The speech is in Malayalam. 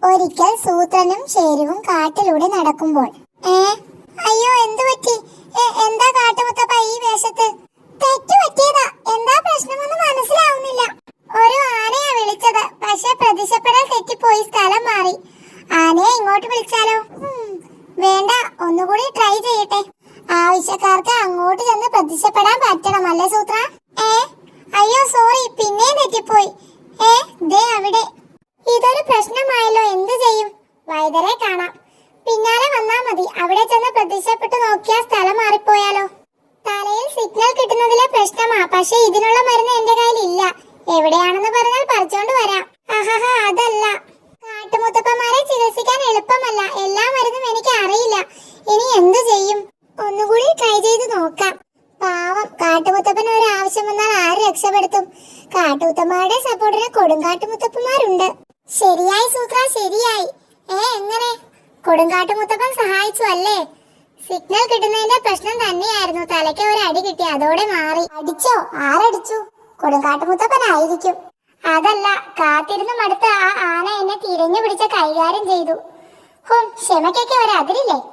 ഒരിക്കൽ സൂത്രനും ഷേരുവും കാട്ടിലൂടെ നടക്കുമ്പോൾ അയ്യോ എന്തു പറ്റി? എന്താ കാട്ടുമുത്തപ്പ ഈ വേഷത്ത്? തെറ്റു പറ്റിയതാ. എന്താ പ്രശ്നമെന്ന് മനസ്സിലാവുന്നില്ല. ഒരു ആനയാ വിളിച്ചത്. പക്ഷെ പ്രത്യക്ഷപ്പെടാൻ തെറ്റിപ്പോയി, സ്ഥലം മാറി. ആനയെ ഇങ്ങോട്ട് വിളിച്ചാലോ? വേണ്ട, ഒന്നുകൂടി ട്രൈ ചെയ്യട്ടെ. ആവശ്യക്കാർക്ക് അങ്ങോട്ട് ചെന്ന് പ്രത്യക്ഷപ്പെടാൻ പറ്റണം അല്ലേ സൂത്ര? അയ്യോ സോറി, പിന്നെയും തെറ്റിപ്പോയി. ദേ അവിടെ. ഇതൊരു പ്രശ്നമായല്ലോ, എന്ത് ചെയ്യും? വൈദ്യരെ കാണാം. പിന്നാലെ വന്നാ മതി. അവിടെ ചെന്ന് പ്രത്യക്ഷപ്പെട്ട് നോക്കിയാൽ സ്ഥലം മാറിപ്പോയാലോ? തലയിൽ സിഗ്നൽ കിട്ടുന്നതിലെ പ്രശ്നമാ. പക്ഷെ ഇതിനുള്ള മരുന്ന് എന്റെ കയ്യിൽ ഇല്ല. എവിടെയാണെന്ന് പറഞ്ഞാൽ പറിച്ചോണ്ട് വരാം. അതല്ല, കാട്ടുമുത്തപ്പന്മാരെ ചികിത്സിക്കാൻ എളുപ്പമല്ല. എല്ലാ മരുന്നും എനിക്ക് അറിയില്ല. ഇനി എന്തു ചെയ്യും? ഒന്നുകൂടി ട്രൈ ചെയ്ത് നോക്കാം. പാവം കാട്ടുമുത്തപ്പന് ഒരു ആവശ്യം വന്നാൽ ആര് രക്ഷപ്പെടുത്തും? കാട്ടുമുത്തന്മാരുടെ സപ്പോർട്ടിന് കൊടുങ്കാട്ടുമുത്തപ്പന്മാരുണ്ട്. ശരിയായി സൂത്ര, ശരിയായി. എങ്ങനെ? കൊടുങ്കാട്ടുമുത്തപ്പൻ സഹായിച്ചു അല്ലേ? സിഗ്നൽ കിട്ടുന്നതിന്റെ പ്രശ്നം തന്നെയായിരുന്നു. തലയ്ക്ക് ഒരു അടി കിട്ടി, അതോടെ മാറി. അടിച്ചോ? ആരടിച്ചു? കൊടുങ്കാട്ടുമുത്തപ്പനായിരിക്കും. അതല്ല, കാത്തിരുന്ന് മടുത്ത ആ ആന എന്നെ തിരഞ്ഞു പിടിച്ച കൈകാര്യം ചെയ്തു. ക്ഷമയ്ക്കൊക്കെ ഒരു അതിരില്ലേ?